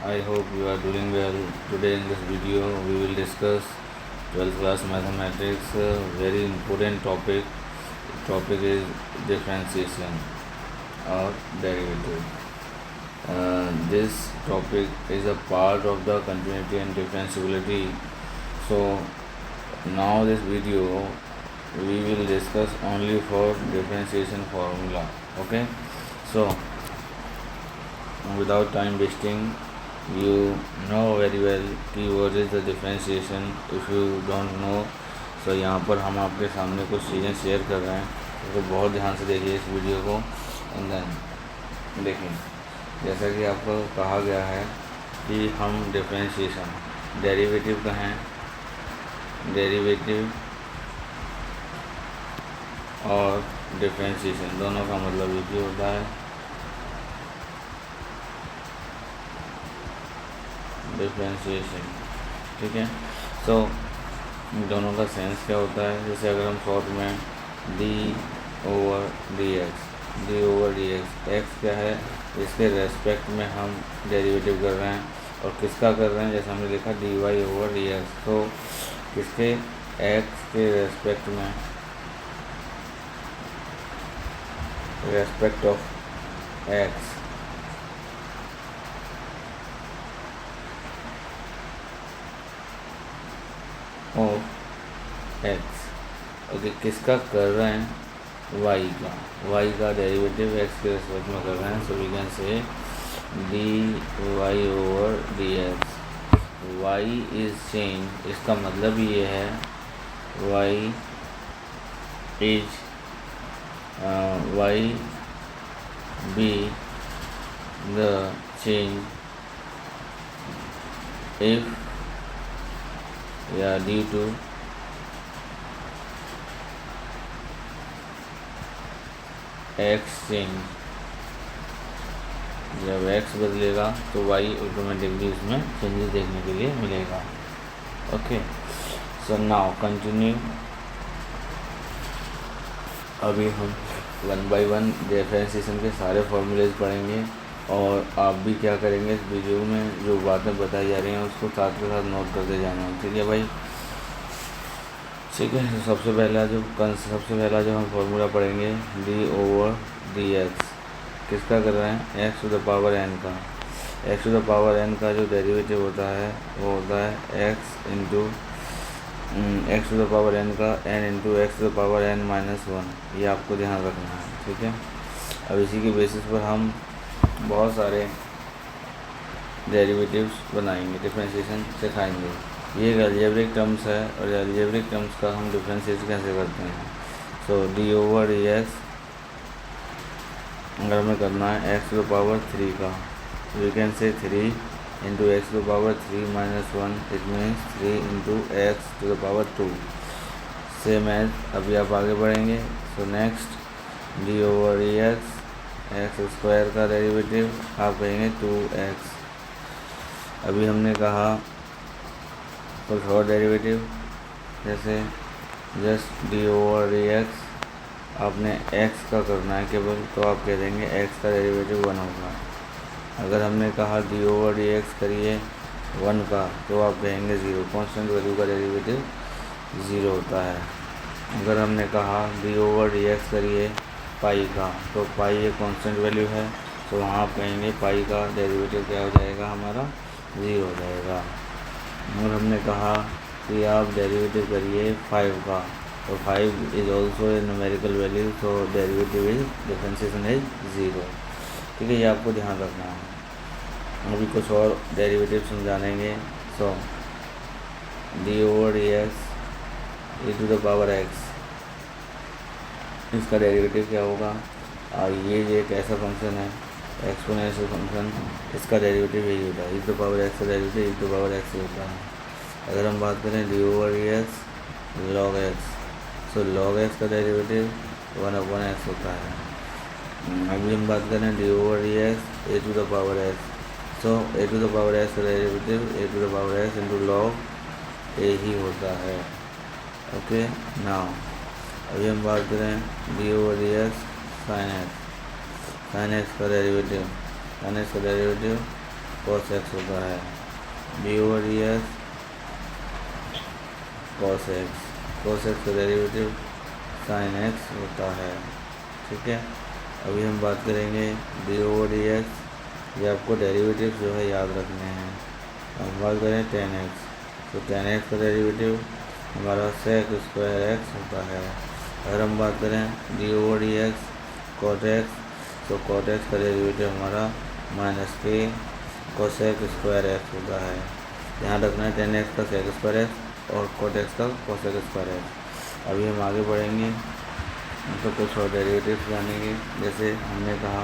I hope you are doing well. Today in this video we will discuss 12th class mathematics, very important topic. Topic is differentiation or derivative. This topic is a part of the continuity and differentiability. So now this video we will discuss only for differentiation formula. Okay, so without time wasting, you know very well कि what is the differentiation. if you don't know, so यहाँ पर हम आपके सामने कुछ चीज़ें share कर रहे हैं, तो बहुत ध्यान से देखिए इस वीडियो को। एंड देन देखिए, जैसा कि आपको कहा गया है कि हम डिफरेंशिएशन डेरिवेटिव का हैं, डेरिवेटिव और डिफरेंशिएशन दोनों का मतलब एक ही होता है। डिफरेंशिएशन, ठीक है। सो दोनों का सेंस क्या होता है, जैसे अगर हम शॉर्ट में D over d x, x क्या है, इसके रेस्पेक्ट में हम डेरिवेटिव कर रहे हैं, और किसका कर रहे हैं, जैसे हमने लिखा d y over d x, तो किसके, एक्स के रेस्पेक्ट में, respect of x, of x. Okay, किसका कर रहे हैं, वाई का डेरिवेटिव एक्स के रेस्पेक्ट में कर रहे हैं। So we can say d y over d x, y is change, इसका मतलब ये है y is y be the change if या ड्यू टू एक्स चेंज। जब एक्स बदलेगा तो वाई ऑटोमेटिकली इसमें चेंजेस देखने के लिए मिलेगा। Okay, so now continue. अभी हम 1 बाय 1 डिफरेंशिएशन के सारे फॉर्मूलेज पढ़ेंगे, और आप भी क्या करेंगे, इस वीडियो में जो बातें बताई जा रही हैं उसको साथ के साथ नोट करते जाना है। ठीक है भाई, ठीक है। तो सबसे पहला जो हम फॉर्मूला पढ़ेंगे, डी ओवर डी एक्स, किसका कर रहे हैं, x to the power n का। X to the power n का जो डेरिवेटिव होता है वो होता है x into x to the power n का n into x to the power n minus 1। ये आपको ध्यान रखना है, ठीक है। अब इसी के बेसिस पर हम बहुत सारे डेरिवेटिव्स बनाएंगे, डिफरेंशिएशन सिखाएंगे। ये एक अलजेब्रिक टर्म्स है, और अलजेब्रिक टर्म्स का हम डिफरेंशिएशन कैसे करते हैं। सो डी ओवर डी एक्स अगर हमें करना है एक्स टू द पावर 3 का, we can say 3 into x to the power 3 minus 1, it means 3 into x to the power 2। Same as अभी आप आगे बढ़ेंगे। So next d over d x, x square का डेरिवेटिव आप कहेंगे 2x। अभी हमने कहा कुछ और डेरिवेटिव, जैसे just D over d x, आपने x का करना है केवल, तो आप कह देंगे x का डेरिवेटिव 1 होगा। अगर हमने कहा डी ओवर डी एक्स करिए 1 का, तो आप कहेंगे 0, कांस्टेंट वैल्यू का डेरिवेटिव 0 होता है। अगर हमने कहा डी ओवर डी एक्स करिए पाई का, तो पाई एक कांस्टेंट वैल्यू है, तो वहाँ आप कहेंगे पाई का डेरिवेटिव क्या हो जाएगा, हमारा 0 हो जाएगा। और हमने कहा कि आप डेरिवेटिव करिए 5 का, तो 5 is also a numerical value, तो डेरिवेटिव इज डिफरेंशिएशन इज 0। ठीक है, ये आपको ध्यान रखना है। अभी कुछ और डेरिवेटिव समझाएंगे। So d over d x e to the power x, इसका डेरिवेटिव क्या होगा, ये एक ऐसा फंक्शन है एक्सपोनेंशियल फंक्शन, इसका डेरिवेटिव यही होता है, e to the power x का derivative e to the power x होता है। अगर हम बात करें d over d x log x, so log x का डेरिवेटिव 1/x होता है। अभी हम बात करें d over d x a to the power x, so a to the power x का derivative a to the power x into log a ही होता है। ओके, नाउ अभी हम बात करें d over d x sine x, sine x का derivative cos x होता है, d over d x cos x का डेरिवेटिव sin x होता है। ठीक है, अभी हम बात करेंगे d ओवर डी एक्स, ये आपको डेरिवेटिव जो है याद रखने हैं। हम बात करें tan x, तो tan x का डेरिवेटिव हमारा sec स्क्वायर x होता है। अगर हम बात करें d over d x cot x, तो cot x का डेरिवेटिव हमारा माइनस के cosec स्क्वायर x होता है। ध्यान रखना है tan x का sec स्क्वायर x और cot x का cosec स्क्वायर x। अभी हम आगे बढ़ेंगे तो कुछ और डेरिवेटिव जानेंगे। जैसे हमने कहा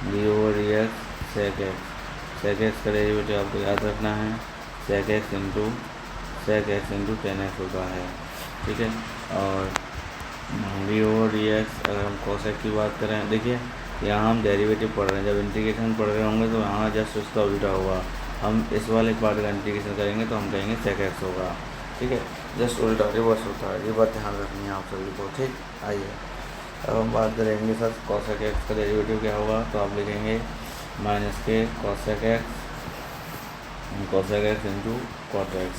d over d x sec x का डेरिवेटिव आपको याद रखना है, sec x into tan x होता है। ठीक है, और d ओवर डी एक्स अगर हम cos x की बात करें, देखिए यहाँ हम डेरिवेटिव पढ़ रहे हैं, जब इंटीग्रेशन पढ़ रहे होंगे तो यहाँ जस्ट उसका उल्टा होगा। हम इस वाले पार्ट का इंटीग्रेशन करेंगे तो हम कहेंगे sec x होगा। ठीक है, जस्ट उल्टा रिवर्स होता है, ये बात ध्यान रखनी है आप सभी को। ठीक, आइए अब हम बात करेंगे सर cosec x का डेरिवेटिव क्या होगा, तो आप लिखेंगे माइनस के cosec x into cot x।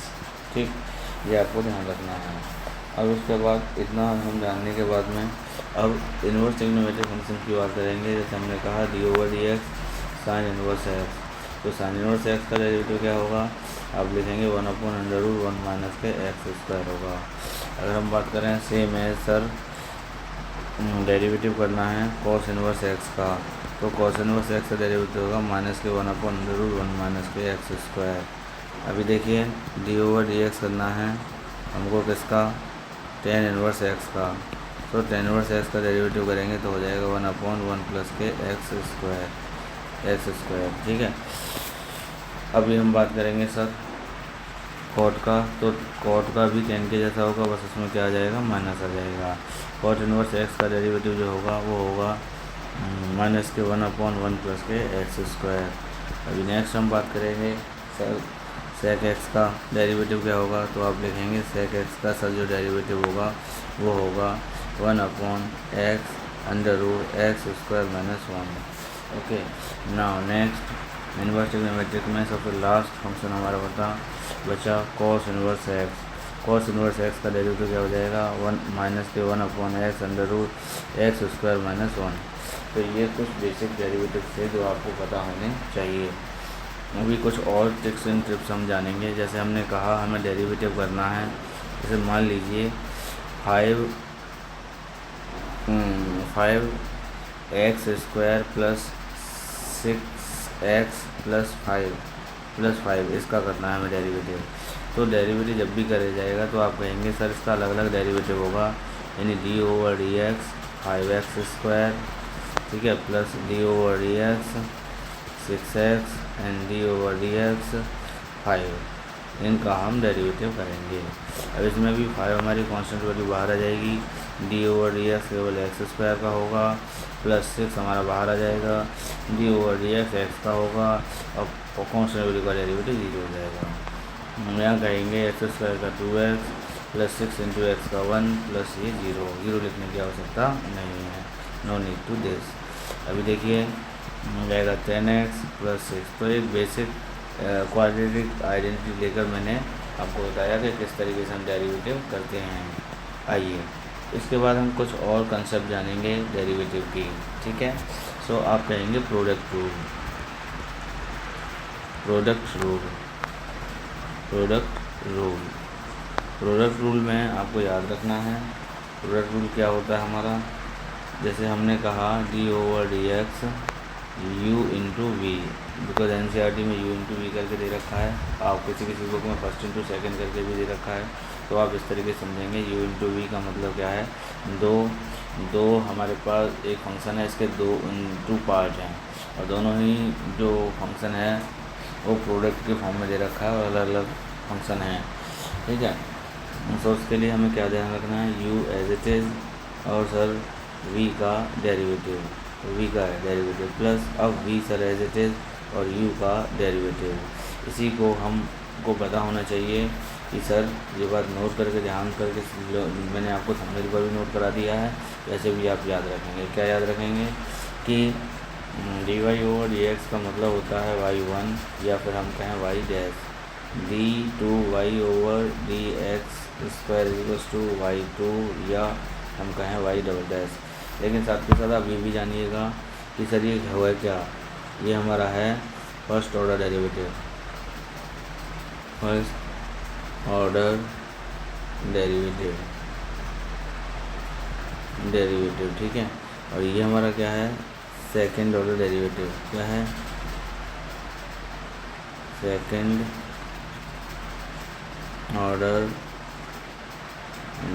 ठीक, ये आपको ध्यान रखना है। अब उसके बाद इतना हम जानने के बाद में अब इन्वर्स ट्रिग्नोमेट्रिक फंक्शन की बात करेंगे। जैसे हमने कहा d over d x sign inverse x, तो साइन इन्वर्स x का डेरिवेटिव क्या होगा, आप लिखेंगे 1/√1 माइनस के x स्क्वायर होगा। अगर हम बात करें सेम है सर डेरिवेटिव करना है cos इन्वर्स x का, तो cos इन्वर्स x का डेरिवेटिव होगा माइनस के 1/√1 माइनस के x स्क्वायर। अभी देखिए d ओवर डी एक्स करना है हमको किसका, tan इन्वर्स x का, तो tan इन्वर्स x का डेरिवेटिव करेंगे तो हो जाएगा 1/1 प्लस के x स्क्वायर। ठीक है, अभी हम बात करेंगे सर cot का, तो cot का भी tan के जैसा होगा, बस उसमें क्या आ जाएगा, माइनस आ जाएगा। cot इन्वर्स x का डेरिवेटिव जो होगा वो होगा माइनस के 1/1 प्लस के x स्क्वायर। अभी नेक्स्ट हम बात करेंगे सर sec x का डेरिवेटिव क्या होगा, तो आप लिखेंगे sec x का सर जो डेरिवेटिव होगा वो होगा 1/x √x square minus 1। Okay, now next inverse trigonometric में सबसे लास्ट फंक्शन हमारा बचा cos inverse x। cos inverse x का डेरिवेटिव क्या हो जाएगा, 1 माइनस के 1/x √x स्क्वायर माइनस 1। तो ये कुछ बेसिक डेरिवेटिव थे जो आपको पता होने चाहिए। अभी कुछ और ट्रिक्स एंड ट्रिप्स हम जानेंगे। जैसे हमने कहा हमें डेरिवेटिव करना है, जैसे मान लीजिए 5x square plus 6x plus 5 इसका करना है हमें डेरिवेटिव। तो डेरिवेटिव जब भी करे जाएगा तो आप कहेंगे सर इसका अलग अलग डेरिवेटिव होगा, यानी d over d x 5x square, ठीक है, plus d over d x 6x and d over d x 5, इनका हम डेरिवेटिव करेंगे। अब इसमें भी 5 हमारी कांस्टेंट वैल्यू बाहर आ जाएगी, d ओवर डी एक्स केवल x स्क्वायर का होगा, प्लस 6 हमारा बाहर आ जाएगा, d over d x x का होगा और कांस्टेंट वैल्यू का डेरिवेटिव 0 हो जाएगा। हम यहाँ कहेंगे x स्क्वायर का 2x प्लस 6 इंटू एक्स का 1 प्लस ये 0 लिखने की आवश्यकता नहीं है, नो नीड टू दिस। अभी देखिए जाएगा 10x प्लस 6। तो एक बेसिक क्वाड्रेटिक आइडेंटिटी लेकर मैंने आपको बताया कि किस तरीके से हम डेरिवेटिव करते हैं। आइए इसके बाद हम कुछ और कंसेप्ट जानेंगे डेरिवेटिव की। ठीक है, सो आप कहेंगे प्रोडक्ट रूल में आपको याद रखना है प्रोडक्ट रूल क्या होता है हमारा। जैसे हमने कहा d over d x u into v, because NCERT में u इंटू वी करके दे रखा है, आप किसी बुक में फर्स्ट इंटू सेकेंड करके भी दे रखा है, तो आप इस तरीके से समझेंगे u इंटू वी का मतलब क्या है, दो हमारे पास एक फंक्शन है, इसके टू पार्ट हैं और दोनों ही जो फंक्शन है वो प्रोडक्ट के फॉर्म में दे रखा है और अलग अलग फंक्शन है। ठीक है, तो उसके लिए हमें क्या ध्यान रखना है, u एज इट इज़ और सर v का डेरिवेटिव, प्लस अब v sir as it is और u का डेरिवेटिव। इसी को हमको पता होना चाहिए कि सर ये बात नोट करके ध्यान करके मैंने आपको थंबनेल पर भी नोट करा दिया है, वैसे भी आप याद रखेंगे। क्या याद रखेंगे कि d y over d x का मतलब होता है वाई वन, या फिर हम कहें y dash. D two y over d x square equals to y two, या हम कहें वाई डबल डैश। लेकिन साथ के साथ आप ये भी जानिएगा कि सर ये हुआ क्या, ये हमारा है first order derivative, first order derivative, ठीक है। और ये हमारा क्या है, सेकंड ऑर्डर डेरिवेटिव। क्या है, सेकंड ऑर्डर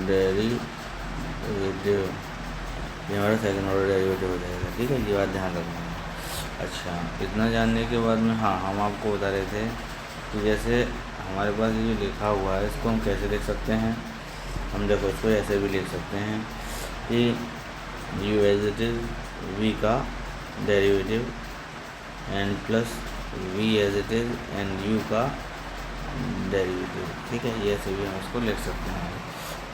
डेरिवेटिव, ये हमारा सेकंड ऑर्डर डेरिवेटिव हो जाएगा, ठीक है। ये बात ध्यान रखना है। अच्छा, इतना जानने के बाद में हाँ, हम आपको बता रहे थे कि जैसे हमारे पास ये जो लिखा हुआ है इसको हम कैसे लिख सकते हैं। हम देखो इसको ऐसे भी लिख सकते हैं कि u as it is v का derivative and plus v as it is and u का डेरिवेटिव, ठीक है। ये ऐसे भी हम इसको लिख सकते हैं।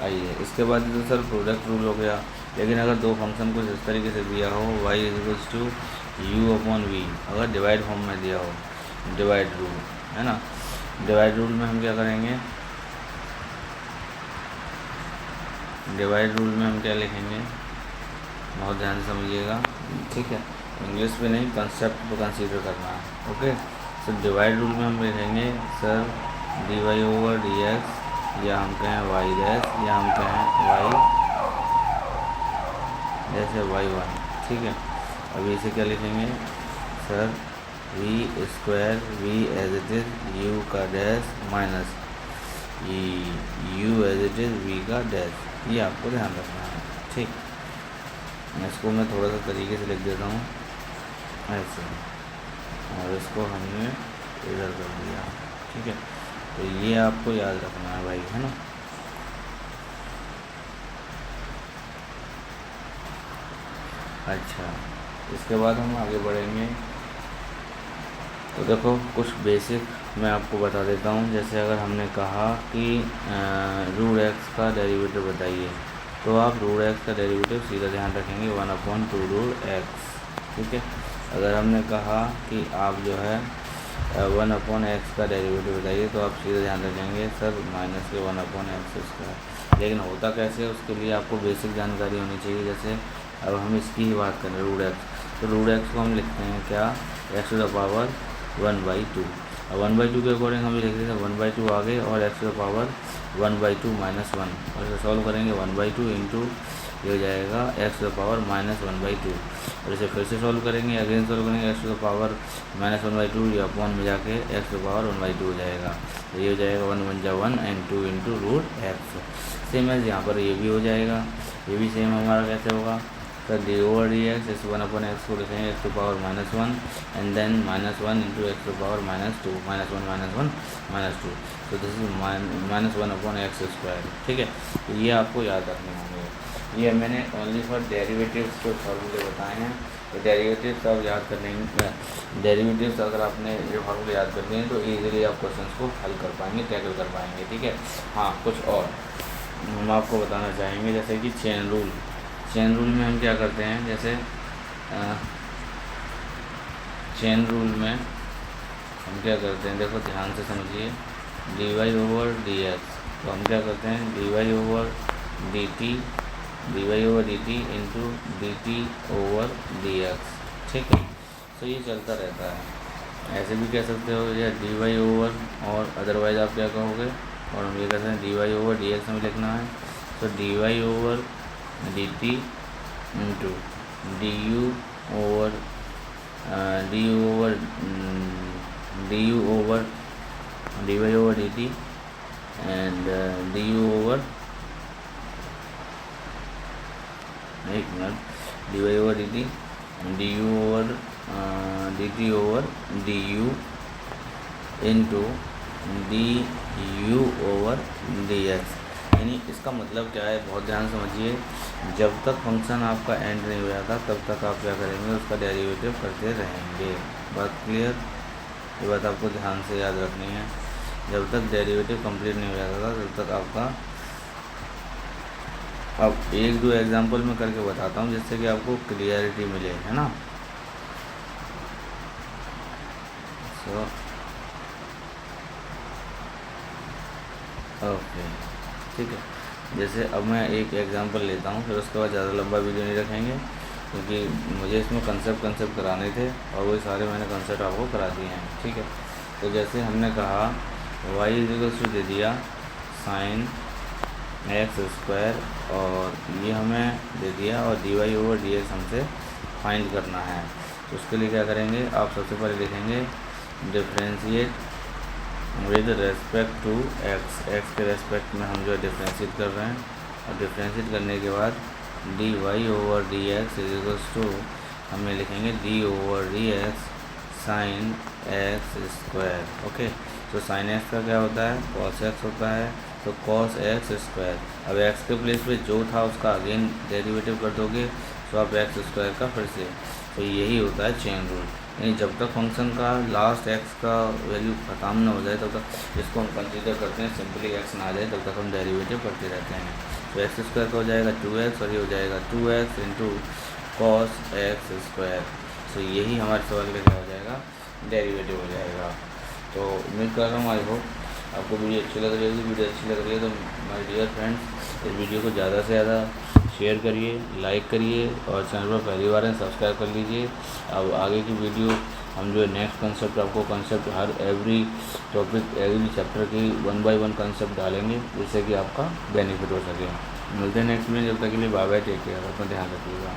आइए, इसके बाद तो सर प्रोडक्ट रूल हो गया। लेकिन अगर दो फंक्शन को इस तरीके से दिया हो, y is equals to u upon v, अगर डिवाइड फॉर्म में दिया हो, डिवाइड रूल है ना। डिवाइड रूल में हम क्या करेंगे, डिवाइड रूल में हम क्या लिखेंगे, बहुत ध्यान से समझिएगा, ठीक है। इंग्लिश पे नहीं, कंसेप्ट को कंसीडर करना है, ओके। सो डिवाइड रूल में हम लिखेंगे sir d y over d x, या हम कहें वाई डैश, या हम कहें वाई जैसे वाई वन, ठीक है। अभी इसे क्या लिखेंगे sir, v square v as it is u का dash minus u as it is v का डैश। ये आपको ध्यान रखना है, ठीक। इसको मैं थोड़ा सा तरीके से लिख देता हूँ ऐसे, और इसको हमने इधर कर दिया, ठीक है। तो ये आपको याद रखना है भाई, है ना। अच्छा, इसके बाद हम आगे बढ़ेंगे। तो देखो कुछ बेसिक मैं आपको बता देता हूँ। जैसे अगर हमने कहा कि रूट एक्स का डेरिवेटिव बताइए, तो आप रूट एक्स का डेरिवेटिव सीधा ध्यान रखेंगे 1/2 रूट एक्स, ठीक है। अगर हमने कहा कि आप जो है 1/x का डेरिवेटिव बताइए, तो आप सीधा ध्यान रखेंगे सर माइनस के 1/x स्क्वायर। लेकिन होता कैसे, उसके लिए आपको बेसिक जानकारी होनी चाहिए। जैसे अब हम इसकी ही बात करें रूट एक्स, तो रूट एक्स को हम लिखते हैं क्या, एक्स टू द पावर 1/2। अब 1/2 के अकॉर्डिंग हम लिख देते हैं 1/2 आगे और x to the power 1/2 minus 1, और इसे सॉल्व करेंगे 1/2 इंटू ये हो जाएगा x to the power minus 1/2, और इसे फिर से सॉल्व करेंगे, अगेन सॉल्व करेंगे x to the power minus 1/2, ये अपॉन में जाके एक्स टू द पावर 1/2 हो जाएगा। तो ये हो जाएगा 1 1 जा 1 and 2 into root x. Same as यहाँ पर ये भी हो जाएगा, ये भी सेम हमारा कैसे होगा sir, d over d x, इस 1/x को लिखेंगे x to power -1 and then -1 into x to power -2, -1 -2, तो दिस इज -1/x स्क्वायर, ठीक है। तो ये आपको याद रखने होंगे। ये मैंने ओनली फॉर डेरिवेटिव्स के फार्मूले बताए हैं। तो डेरिवेटिव्स आप याद करने, डेरिवेटिव्स अगर आपने ये फार्मूले याद कर लिए हैं तो ईजिली आप क्वेश्चन को हल कर पाएंगे, टैकल कर पाएंगे, ठीक है। हाँ, कुछ और हम आपको बताना चाहेंगे, जैसे कि चेन रूल। चेन रूल में हम क्या करते हैं, जैसे चेन रूल में हम क्या करते हैं, देखो ध्यान से समझिए, d y over d x, तो हम क्या करते हैं d y over d t into d t over d x, ठीक है। तो ये चलता रहता है। ऐसे भी कह सकते हो या डी वाई ओवर, और अदरवाइज़ आप क्या कहोगे, और हम ये कहते हैं d y over d x हमें लिखना है, तो d y over d t into d u over d y over d t and d u over, एक minute, d y over d t, d u over d t over d u into d u over d x. यानी इसका मतलब क्या है, बहुत ध्यान समझिए, जब तक फंक्शन आपका एंड नहीं हो जाता तब तक आप क्या करेंगे, उसका डेरिवेटिव करते रहेंगे। बात क्लियर, ये बात आपको ध्यान से याद रखनी है। जब तक डेरिवेटिव कंप्लीट नहीं हो जाता था तब तक आपका, अब एक दो एग्जांपल में करके बताता हूँ जिससे कि आपको क्लियरिटी मिले, है ना। तो ओके, ठीक है। जैसे अब मैं एक एग्जांपल लेता हूँ, फिर उसके बाद ज़्यादा लंबा वीडियो नहीं रखेंगे, क्योंकि मुझे इसमें कंसेप्ट कराने थे और वो सारे मैंने कंसेप्ट आपको करा दिए हैं, ठीक है। तो जैसे हमने कहा y = दे दिया साइन एक्स स्क्वायर, और ये हमें दे दिया, और dy/dx हमसे फाइंड करना है। तो उसके लिए क्या करेंगे, आप सबसे पहले लिखेंगे differentiate with respect to x के रेस्पेक्ट में हम जो है डिफ्रेंशिएट कर रहे हैं, और डिफ्रेंशिएट करने के बाद dy/dx = हमें लिखेंगे d/dx sine x square. Okay, तो साइन एक्स का क्या होता है, कॉस एक्स होता है, तो कॉस एक्स स्क्वायर। अब एक्स के प्लेस पे जो था उसका अगेन डेरिवेटिव कर दोगे, तो आप एक्स स्क्वायर का फिर से। तो यही होता है चेन रूल, यानी जब तक फंक्शन का लास्ट एक्स का वैल्यू ख़त्म ना हो जाए तब तक इसको हम कंसीडर करते हैं, सिंपली एक्स ना आ जाए तब तक हम डेरिवेटिव करते रहते हैं। तो एक्स स्क्वायर का हो जाएगा 2x, और ये हो जाएगा 2x into cos x square. तो यही हमारे सवाल का क्या हो जाएगा, डेरिवेटिव हो जाएगा। तो उम्मीद कर रहा हूँ, आई होप आपको वीडियो अच्छी लग रही होगी। वीडियो अच्छी लग रही है तो माय डियर फ्रेंड्स, इस वीडियो को ज़्यादा से ज़्यादा शेयर करिए, लाइक करिए, और चैनल पर पहली बार है सब्सक्राइब कर लीजिए। अब आगे की वीडियो हम जो है नेक्स्ट कंसेप्ट, आपको कंसेप्ट हर एवरी टॉपिक एवरी चैप्टर की 1 बाय 1 कंसेप्ट डालेंगे, जिससे कि आपका बेनिफिट हो सके। मिलते हैं नेक्स्ट में, जब तक के लिए बाय बाय, टेक केयर, अपना ध्यान रखिएगा।